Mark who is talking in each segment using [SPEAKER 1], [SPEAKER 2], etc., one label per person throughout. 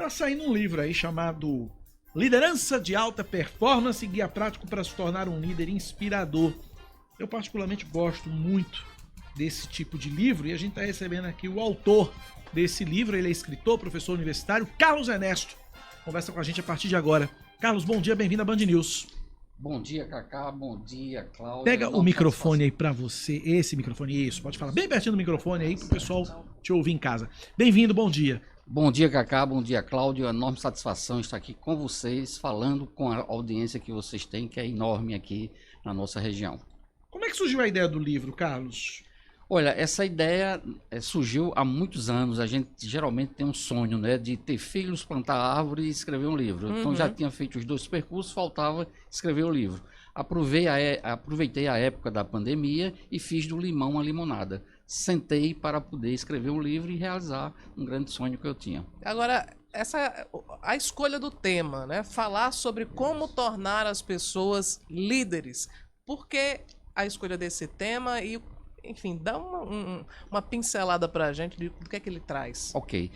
[SPEAKER 1] Tá saindo um livro aí chamado Liderança de Alta Performance, Guia Prático para se tornar um líder inspirador. Eu particularmente gosto muito desse tipo de livro e a gente está recebendo aqui o autor desse livro. Ele é escritor, professor universitário, Carlos Ernesto. Conversa com a gente a partir de agora. Carlos, bom dia, bem-vindo à Band News.
[SPEAKER 2] Bom dia, Cacá. Bom dia, Cláudia.
[SPEAKER 1] Pega o microfone aí pra você. Esse microfone, isso. Pode falar bem pertinho do microfone aí pro pessoal te ouvir em casa. Bem-vindo, bom dia.
[SPEAKER 2] Bom dia, Cacá. Bom dia, Cláudia. Enorme satisfação estar aqui com vocês, falando com a audiência que vocês têm, que é enorme aqui na nossa região.
[SPEAKER 1] Como é que surgiu a ideia do livro, Carlos?
[SPEAKER 2] Olha, essa ideia surgiu há muitos anos. A gente geralmente tem um sonho, né, de ter filhos, plantar árvore e escrever um livro. Então já tinha feito os dois percursos, faltava escrever o livro. Aproveitei a época da pandemia e fiz do limão a limonada. Sentei para poder escrever um livro e realizar um grande sonho que eu tinha.
[SPEAKER 3] Agora, a escolha do tema, né? Falar sobre como tornar as pessoas líderes. Por que a escolha desse tema e, enfim, dá uma pincelada para a gente do que é que ele traz.
[SPEAKER 2] Ok.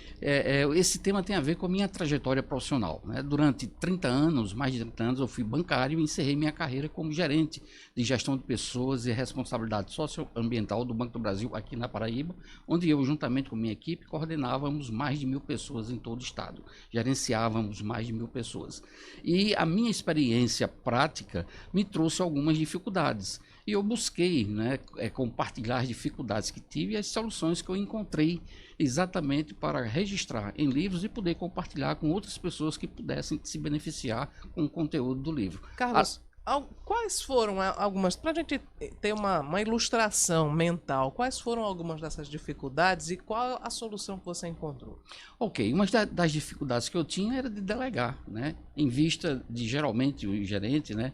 [SPEAKER 2] Esse tema tem a ver com a minha trajetória profissional, né? Durante 30 anos, mais de 30 anos, eu fui bancário e encerrei minha carreira como gerente de gestão de pessoas e responsabilidade socioambiental do Banco do Brasil aqui na Paraíba, onde eu, juntamente com minha equipe, coordenávamos mais de 1.000 pessoas em todo o estado. Gerenciávamos mais de 1.000 pessoas. E a minha experiência prática me trouxe algumas dificuldades. E eu busquei, né, compartilhar as dificuldades que tive e as soluções que eu encontrei exatamente para registrar em livros e poder compartilhar com outras pessoas que pudessem se beneficiar com o conteúdo do livro.
[SPEAKER 3] Carlos, quais foram algumas, para a gente ter uma ilustração mental, quais foram algumas dessas dificuldades e qual a solução que você encontrou?
[SPEAKER 2] Ok, uma das dificuldades que eu tinha era de delegar, né, em vista de geralmente o gerente, né,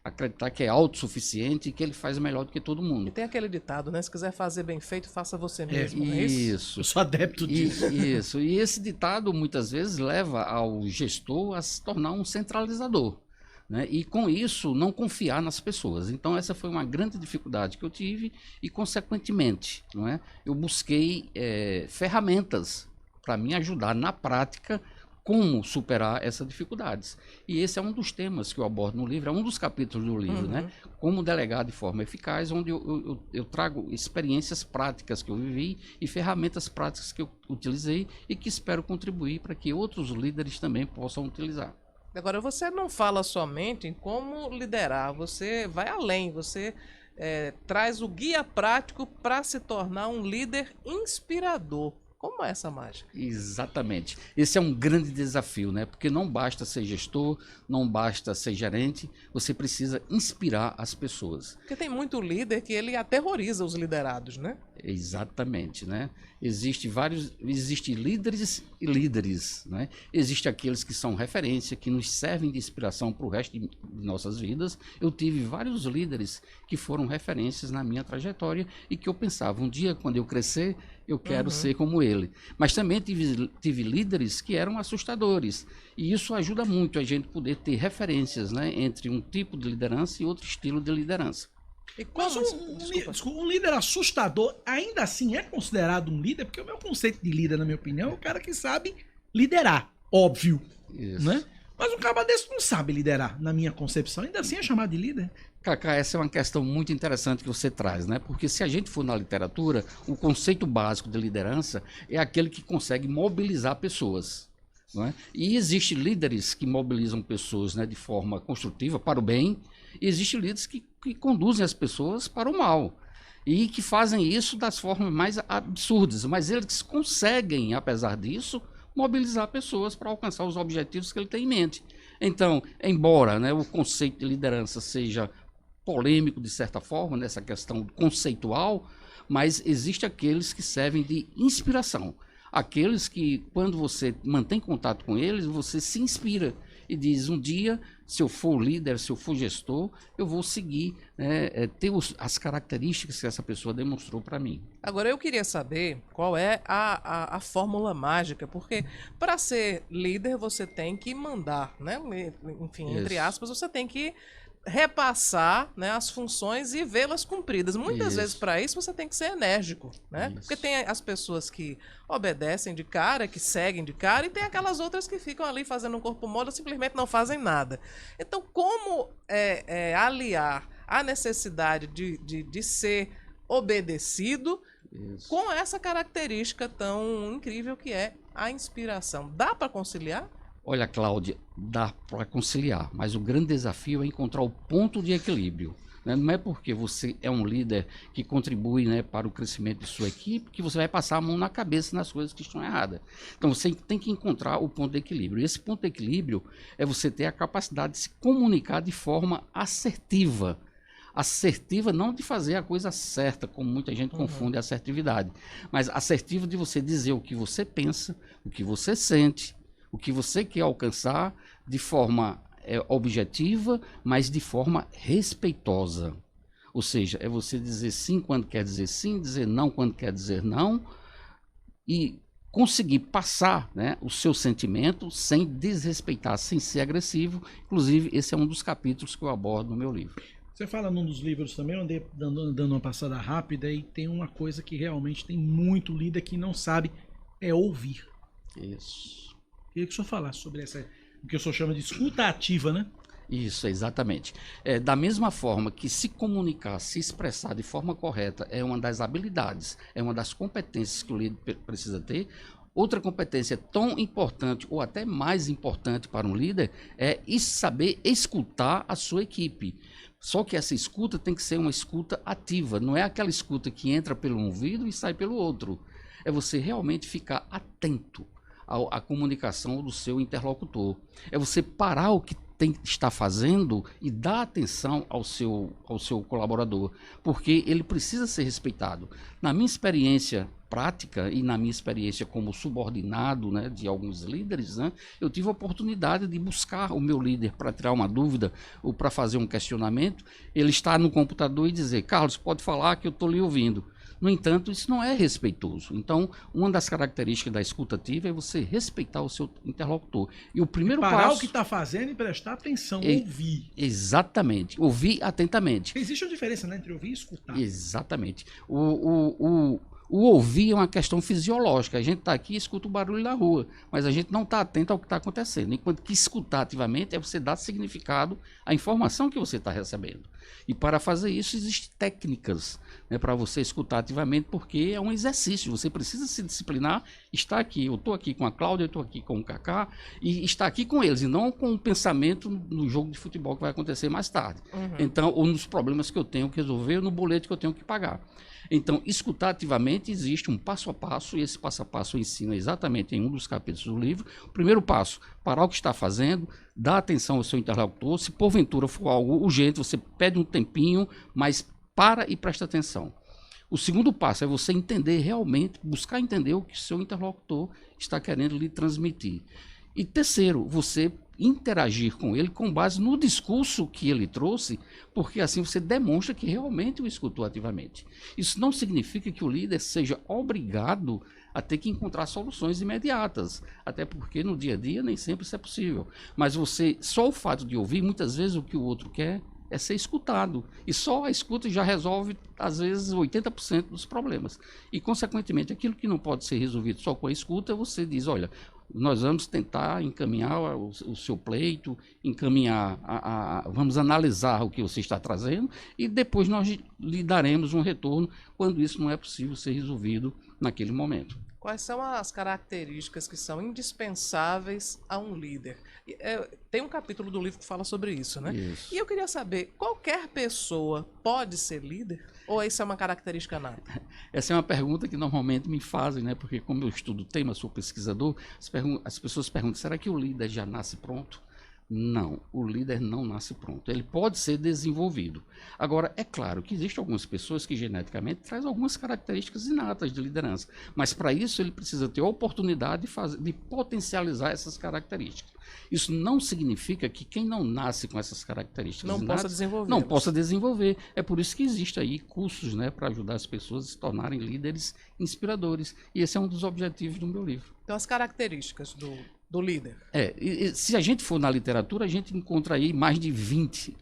[SPEAKER 2] acreditar que é autossuficiente e que ele faz melhor do que todo mundo.
[SPEAKER 3] E tem aquele ditado, né? Se quiser fazer bem feito, faça você mesmo.
[SPEAKER 2] Isso.
[SPEAKER 1] Eu sou adepto disso.
[SPEAKER 2] Isso. E esse ditado muitas vezes leva ao gestor a se tornar um centralizador, né? E com isso não confiar nas pessoas. Então essa foi uma grande dificuldade que eu tive e consequentemente, não é? Eu busquei ferramentas para me ajudar na prática como superar essas dificuldades. E esse é um dos temas que eu abordo no livro, é um dos capítulos do livro, né? Como delegar de forma eficaz, onde eu trago experiências práticas que eu vivi e ferramentas práticas que eu utilizei e que espero contribuir para que outros líderes também possam utilizar.
[SPEAKER 3] Agora, você não fala somente em como liderar, você vai além, você traz o guia prático para se tornar um líder inspirador. Como é essa mágica?
[SPEAKER 2] Exatamente. Esse é um grande desafio, né? Porque não basta ser gestor, não basta ser gerente, você precisa inspirar as pessoas.
[SPEAKER 3] Porque tem muito líder que ele aterroriza os liderados, né?
[SPEAKER 2] Exatamente, né? Existem líderes e líderes, né? Existem aqueles que são referência, que nos servem de inspiração para o resto de nossas vidas. Eu tive vários líderes que foram referências na minha trajetória e que eu pensava, um dia quando eu crescer, eu quero ser como ele. Mas também tive líderes que eram assustadores. E isso ajuda muito a gente poder ter referências, né, entre um tipo de liderança e outro estilo de liderança.
[SPEAKER 1] Mas um líder assustador ainda assim é considerado um líder? Porque o meu conceito de líder, na minha opinião, é o cara que sabe liderar, óbvio.
[SPEAKER 2] Isso.
[SPEAKER 1] Né? Mas um cara desse não sabe liderar, na minha concepção. Ainda assim é chamado de líder.
[SPEAKER 2] Cacá, essa é uma questão muito interessante que você traz, né? Porque se a gente for na literatura, o conceito básico de liderança é aquele que consegue mobilizar pessoas, não é? E existem líderes que mobilizam pessoas, né, de forma construtiva, para o bem, e existem líderes que conduzem as pessoas para o mal. E que fazem isso das formas mais absurdas, mas eles conseguem, apesar disso, mobilizar pessoas para alcançar os objetivos que ele tem em mente. Então, embora, né, o conceito de liderança seja polêmico de certa forma, nessa questão conceitual, mas existem aqueles que servem de inspiração. Aqueles que, quando você mantém contato com eles, você se inspira e diz, um dia, se eu for líder, se eu for gestor, eu vou seguir, ter as características que essa pessoa demonstrou para mim.
[SPEAKER 3] Agora, eu queria saber qual é a fórmula mágica, porque para ser líder você tem que mandar, né? Enfim, entre aspas, você tem que repassar, né, as funções e vê-las cumpridas. Muitas
[SPEAKER 2] Isso.
[SPEAKER 3] vezes, para isso, você tem que ser enérgico, né?
[SPEAKER 2] Isso.
[SPEAKER 3] Porque tem as pessoas que obedecem de cara, que seguem de cara, e tem aquelas outras que ficam ali fazendo um corpo mole ou simplesmente não fazem nada. Então, como aliar a necessidade de ser obedecido
[SPEAKER 2] Isso.
[SPEAKER 3] com essa característica tão incrível que é a inspiração? Dá para conciliar?
[SPEAKER 2] Olha, Cláudia, dá para conciliar, mas o grande desafio é encontrar o ponto de equilíbrio. Né? Não é porque você é um líder que contribui, né, para o crescimento de sua equipe que você vai passar a mão na cabeça nas coisas que estão erradas. Então você tem que encontrar o ponto de equilíbrio. E esse ponto de equilíbrio é você ter a capacidade de se comunicar de forma assertiva. Assertiva não de fazer a coisa certa, como muita gente confunde a assertividade, mas assertiva de você dizer o que você pensa, o que você sente, o que você quer alcançar de forma objetiva, mas de forma respeitosa. Ou seja, é você dizer sim quando quer dizer sim, dizer não quando quer dizer não, e conseguir passar, né, o seu sentimento sem desrespeitar, sem ser agressivo. Inclusive, esse é um dos capítulos que eu abordo no meu livro.
[SPEAKER 1] Você fala num dos livros também, eu andei dando uma passada rápida, e tem uma coisa que realmente tem muito líder que não sabe, é ouvir.
[SPEAKER 2] Isso.
[SPEAKER 1] Queria que o senhor falasse sobre essa, o que o senhor chama de escuta ativa, né?
[SPEAKER 2] Isso, exatamente. Da mesma forma que se comunicar, se expressar de forma correta é uma das habilidades, é uma das competências que o líder precisa ter. Outra competência tão importante ou até mais importante para um líder é saber escutar a sua equipe. Só que essa escuta tem que ser uma escuta ativa, não é aquela escuta que entra pelo um ouvido e sai pelo outro. É você realmente ficar atento à comunicação do seu interlocutor. É você parar o que está fazendo e dar atenção ao seu colaborador, porque ele precisa ser respeitado. Na minha experiência prática e na minha experiência como subordinado, né, de alguns líderes, né, eu tive a oportunidade de buscar o meu líder para tirar uma dúvida ou para fazer um questionamento. Ele está no computador e dizer: Carlos, pode falar que eu estou lhe ouvindo. No entanto, isso não é respeitoso. Então, uma das características da escuta ativa é você respeitar o seu interlocutor. E o primeiro
[SPEAKER 1] parar
[SPEAKER 2] passo...
[SPEAKER 1] o que está fazendo e prestar atenção, ouvir.
[SPEAKER 2] Exatamente, ouvir atentamente.
[SPEAKER 1] Existe uma diferença, né, entre ouvir e escutar.
[SPEAKER 2] Exatamente. O ouvir é uma questão fisiológica. A gente está aqui e escuta o barulho da rua, mas a gente não está atento ao que está acontecendo. Enquanto que escutar ativamente é você dar significado à informação que você está recebendo. E para fazer isso, existem técnicas, né, para você escutar ativamente, porque é um exercício. Você precisa se disciplinar, estar aqui. Eu estou aqui com a Cláudia, eu estou aqui com o Cacá, e estar aqui com eles, e não com um pensamento no jogo de futebol que vai acontecer mais tarde. Então, ou nos problemas que eu tenho que resolver, ou no boleto que eu tenho que pagar. Então, escutar ativamente existe um passo a passo, e esse passo a passo eu ensino exatamente em um dos capítulos do livro. O primeiro passo: parar o que está fazendo, dar atenção ao seu interlocutor. Se porventura for algo urgente, você pede um tempinho, mas para e presta atenção. O segundo passo é você entender realmente, buscar entender o que o seu interlocutor está querendo lhe transmitir. E terceiro, você interagir com ele com base no discurso que ele trouxe, porque assim você demonstra que realmente o escutou ativamente. Isso não significa que o líder seja obrigado a ter que encontrar soluções imediatas, até porque no dia a dia nem sempre isso é possível. Mas só o fato de ouvir, muitas vezes o que o outro quer é ser escutado. E só a escuta já resolve, às vezes, 80% dos problemas. E, consequentemente, aquilo que não pode ser resolvido só com a escuta, você diz: olha, nós vamos tentar encaminhar o seu pleito, vamos analisar o que você está trazendo, e depois nós lhe daremos um retorno quando isso não é possível ser resolvido naquele momento.
[SPEAKER 3] Quais são as características que são indispensáveis a um líder? Tem um capítulo do livro que fala sobre isso, né?
[SPEAKER 2] Isso.
[SPEAKER 3] E eu queria saber, qualquer pessoa pode ser líder? Ou isso é uma característica nata?
[SPEAKER 2] Essa é uma pergunta que normalmente me fazem, né? Porque como eu estudo o tema, sou pesquisador, as pessoas perguntam: será que o líder já nasce pronto? Não, o líder não nasce pronto. Ele pode ser desenvolvido. Agora, é claro que existem algumas pessoas que geneticamente trazem algumas características inatas de liderança, mas para isso ele precisa ter a oportunidade de potencializar essas características. Isso não significa que quem não nasce com essas características
[SPEAKER 3] não
[SPEAKER 2] inatas,
[SPEAKER 3] possa desenvolver.
[SPEAKER 2] não possa desenvolver. É por isso que existem aí cursos, né, para ajudar as pessoas a se tornarem líderes inspiradores. E esse é um dos objetivos do meu livro.
[SPEAKER 3] Então, as características do líder.
[SPEAKER 2] Se a gente for na literatura, a gente encontra aí mais de 20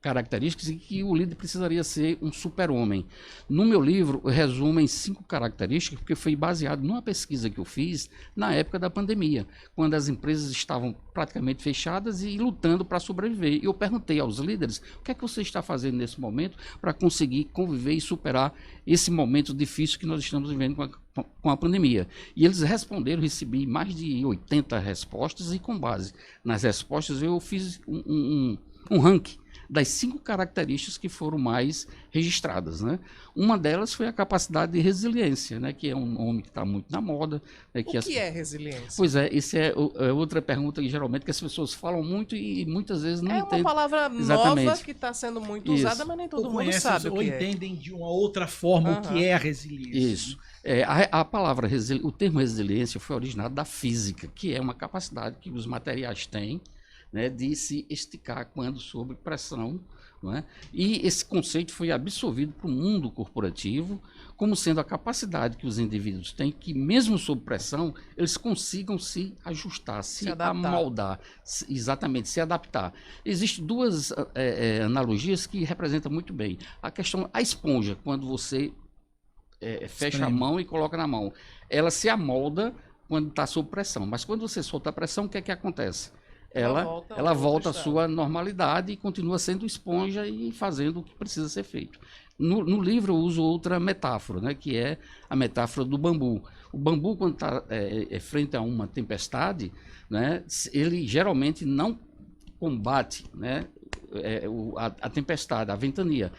[SPEAKER 2] características em que o líder precisaria ser um super-homem. No meu livro, eu resumo em 5 características, porque foi baseado numa pesquisa que eu fiz na época da pandemia, quando as empresas estavam praticamente fechadas e lutando para sobreviver. E eu perguntei aos líderes, o que é que você está fazendo nesse momento para conseguir conviver e superar esse momento difícil que nós estamos vivendo com a pandemia. E eles responderam, recebi mais de 80 respostas e com base nas respostas eu fiz um ranking das 5 características que foram mais registradas, né? Uma delas foi a capacidade de resiliência, né? Que é um nome que está muito na moda. Né?
[SPEAKER 3] O que é resiliência?
[SPEAKER 2] Pois é, essa é outra pergunta que geralmente que as pessoas falam muito e muitas vezes não entendem.
[SPEAKER 3] É uma palavra nova que está sendo muito usada, mas nem todo mundo sabe o que é.
[SPEAKER 1] Ou entendem de uma outra forma o que é a resiliência.
[SPEAKER 2] Isso. A palavra o termo resiliência foi originado da física, que é uma capacidade que os materiais têm, né, de se esticar quando sob pressão, não é? E esse conceito foi absorvido para o mundo corporativo como sendo a capacidade que os indivíduos têm que, mesmo sob pressão, eles consigam se ajustar, se amoldar, exatamente, se adaptar. Existem 2 analogias que representam muito bem. A esponja, quando você fecha a mão e coloca na mão, ela se amolda quando está sob pressão, mas quando você solta a pressão, o que é que acontece? Ela volta à sua normalidade e continua sendo esponja e fazendo o que precisa ser feito. No livro eu uso outra metáfora, né, que é a metáfora do bambu. O bambu, quando está frente a uma tempestade, né, ele geralmente não combate, né, a tempestade, a ventania.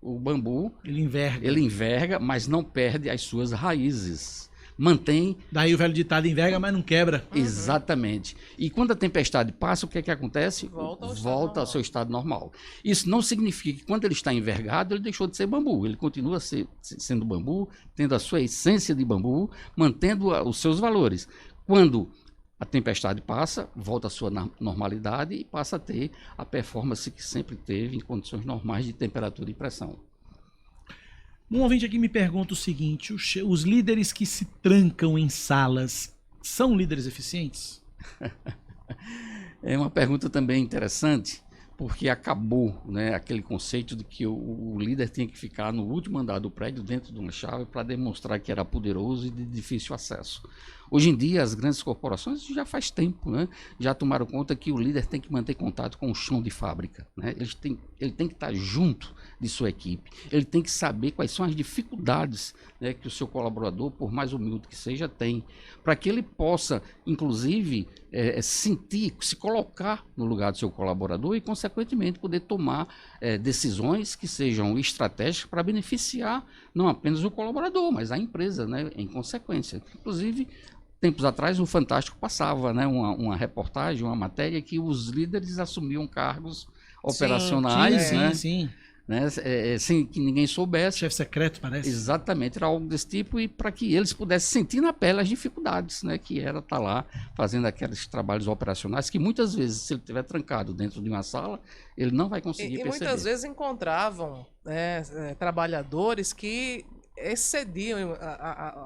[SPEAKER 2] O bambu, ele enverga, mas não perde as suas raízes. Mantém.
[SPEAKER 1] Daí o velho ditado: enverga, mas não quebra.
[SPEAKER 2] Exatamente. E quando a tempestade passa, o que é que acontece? Volta ao seu estado normal. Isso não significa que quando ele está envergado, ele deixou de ser bambu. Ele continua sendo bambu, tendo a sua essência de bambu, mantendo os seus valores. Quando a tempestade passa, volta à sua normalidade e passa a ter a performance que sempre teve em condições normais de temperatura e pressão.
[SPEAKER 1] Um ouvinte aqui me pergunta o seguinte: os líderes que se trancam em salas são líderes eficientes?
[SPEAKER 2] É uma pergunta também interessante, porque acabou, né, aquele conceito de que o líder tinha que ficar no último andar do prédio dentro de uma chave para demonstrar que era poderoso e de difícil acesso. Hoje em dia, as grandes corporações já faz tempo, né, já tomaram conta que o líder tem que manter contato com o chão de fábrica, né? Ele tem que estar junto de sua equipe, ele tem que saber quais são as dificuldades, né, que o seu colaborador, por mais humilde que seja, tem, para que ele possa, inclusive, se colocar no lugar do seu colaborador e, consequentemente, poder tomar decisões que sejam estratégicas para beneficiar não apenas o colaborador, mas a empresa, né, em consequência. Inclusive, tempos atrás, o Fantástico passava, né, uma reportagem, uma matéria que os líderes assumiam cargos operacionais,
[SPEAKER 1] sim.
[SPEAKER 2] Né, sem que ninguém soubesse.
[SPEAKER 1] Chefe secreto, parece.
[SPEAKER 2] Exatamente, era algo desse tipo, e para que eles pudessem sentir na pele as dificuldades, né, que era estar lá fazendo aqueles trabalhos operacionais que muitas vezes, se ele estiver trancado dentro de uma sala, ele não vai conseguir perceber.
[SPEAKER 3] E muitas vezes encontravam trabalhadores que excediam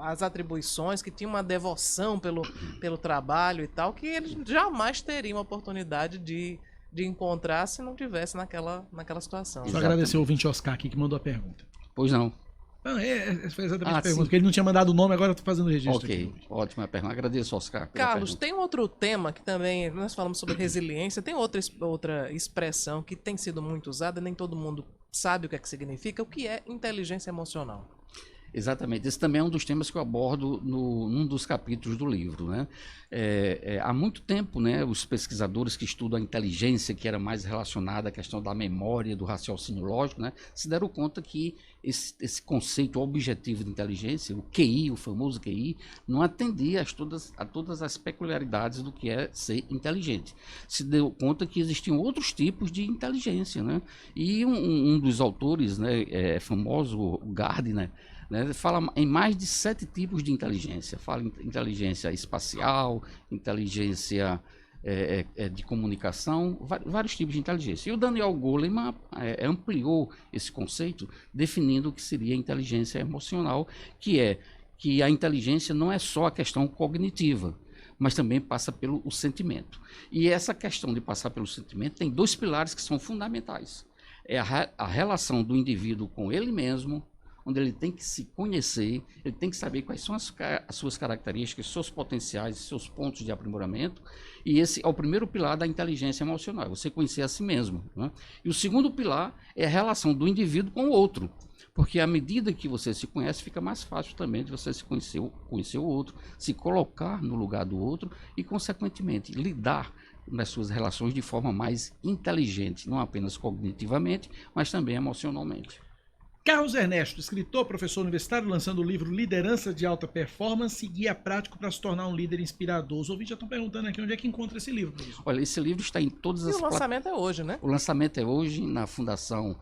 [SPEAKER 3] as atribuições, que tinham uma devoção pelo trabalho e tal, que eles jamais teriam a oportunidade de encontrar se não tivesse naquela situação.
[SPEAKER 1] Só agradecer ao ouvinte Oscar aqui que mandou a pergunta.
[SPEAKER 2] Pois não.
[SPEAKER 1] Foi exatamente a pergunta, porque ele não tinha mandado o nome, agora eu estou fazendo o registro.
[SPEAKER 2] Ok,
[SPEAKER 1] aqui.
[SPEAKER 2] Ótima pergunta. Agradeço, Oscar.
[SPEAKER 3] Carlos, tem outro tema que também, nós falamos sobre resiliência, tem outra expressão que tem sido muito usada, nem todo mundo sabe o que significa, o que é inteligência emocional.
[SPEAKER 2] Exatamente, esse também é um dos temas que eu abordo num dos capítulos do livro, né? Há muito tempo, né, os pesquisadores que estudam a inteligência, que era mais relacionada à questão da memória, do raciocínio lógico, né, se deram conta que esse conceito objetivo de inteligência, o QI, o famoso QI, não atendia a todas as peculiaridades do que é ser inteligente. Se deu conta que existiam outros tipos de inteligência, né? E um dos autores, né, famoso, o Gardner, né, fala em mais de 7 tipos de inteligência. Fala em inteligência espacial, inteligência de comunicação, vários tipos de inteligência. E o Daniel Goleman ampliou esse conceito, definindo o que seria inteligência emocional, que a inteligência não é só a questão cognitiva, mas também passa pelo o sentimento. E essa questão de passar pelo sentimento tem 2 pilares que são fundamentais. É a relação do indivíduo com ele mesmo, onde ele tem que se conhecer, ele tem que saber quais são as suas características, seus potenciais, seus pontos de aprimoramento. E esse é o primeiro pilar da inteligência emocional, você conhecer a si mesmo, né? E o segundo pilar é a relação do indivíduo com o outro, porque à medida que você se conhece, fica mais fácil também de você se conhecer o outro, se colocar no lugar do outro e, consequentemente, lidar nas suas relações de forma mais inteligente, não apenas cognitivamente, mas também emocionalmente.
[SPEAKER 1] Carlos Ernesto, escritor, professor universitário, lançando o livro Liderança de Alta Performance, guia prático para se tornar um líder inspirador. Os ouvintes já estão perguntando aqui onde é que encontra esse livro, professor.
[SPEAKER 2] Olha, esse livro está em todas as...
[SPEAKER 3] E o lançamento é hoje, né?
[SPEAKER 2] O lançamento é hoje na Fundação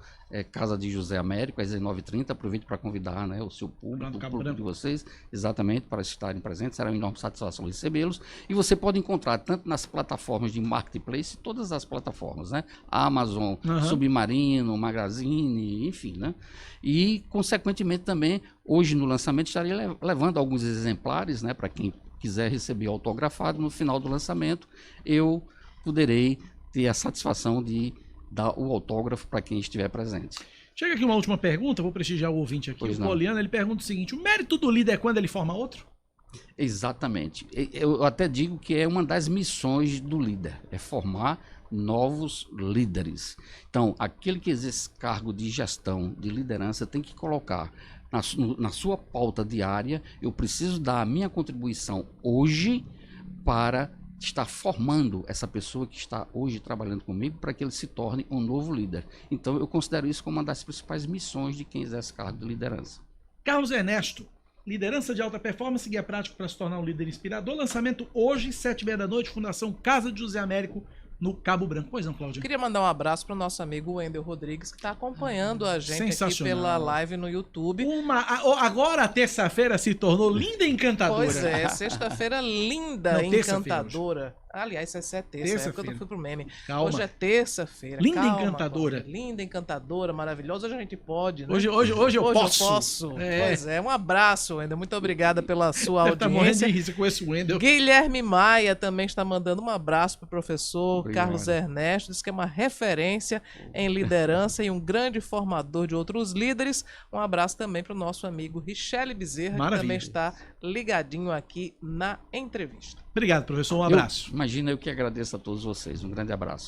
[SPEAKER 2] Casa de José Américo, às 19h30. Aproveito para convidar, né, o seu público, o público de vocês, exatamente, para estarem presentes. Será uma enorme satisfação recebê-los. E você pode encontrar tanto nas plataformas de marketplace, todas as plataformas, né? Amazon, Submarino, Magazine, enfim, né? E, consequentemente, também, hoje no lançamento, estarei levando alguns exemplares, né, para quem quiser receber autografado. No final do lançamento, eu poderei ter a satisfação de dar o autógrafo para quem estiver presente.
[SPEAKER 1] Chega aqui uma última pergunta, vou prestigiar o ouvinte aqui.
[SPEAKER 2] Pois
[SPEAKER 1] o Poliano, ele pergunta o seguinte: o mérito do líder é quando ele forma outro?
[SPEAKER 2] Exatamente. Eu até digo que é uma das missões do líder, é formar novos líderes. Então, aquele que exerce cargo de gestão, de liderança, tem que colocar na sua pauta diária: eu preciso dar a minha contribuição hoje para estar formando essa pessoa que está hoje trabalhando comigo para que ele se torne um novo líder. Então, eu considero isso como uma das principais missões de quem exerce cargo de liderança.
[SPEAKER 1] Carlos Ernesto, Liderança de Alta Performance, guia prático para se tornar um líder inspirador. Lançamento hoje, 19h30, Fundação Casa de José Américo, no Cabo Branco. Pois não, Cláudia?
[SPEAKER 3] Queria mandar um abraço para o nosso amigo Wendel Rodrigues, que está acompanhando a gente aqui pela live no YouTube.
[SPEAKER 1] Agora a terça-feira se tornou linda e encantadora.
[SPEAKER 3] Pois é, sexta-feira linda e encantadora. Aliás, essa é terça, é porque eu fui pro meme.
[SPEAKER 1] Calma.
[SPEAKER 3] Hoje é terça-feira.
[SPEAKER 1] Linda e encantadora.
[SPEAKER 3] Cláudia. Linda, encantadora, maravilhosa. Hoje a gente pode, né?
[SPEAKER 1] Hoje eu posso.
[SPEAKER 3] Pois é, um abraço, Wendel. Muito obrigada pela sua
[SPEAKER 1] audiência. Tá morrendo de rir com esse Wendel.
[SPEAKER 3] Guilherme Maia também está mandando um abraço pro professor
[SPEAKER 2] Obrigado.
[SPEAKER 3] Carlos Ernesto. Diz que é uma referência em liderança e um grande formador de outros líderes. Um abraço também para o nosso amigo Richelle Bezerra, que também está ligadinho aqui na entrevista.
[SPEAKER 1] Obrigado, professor. Um abraço.
[SPEAKER 2] Imagina, eu que agradeço a todos vocês. Um grande abraço.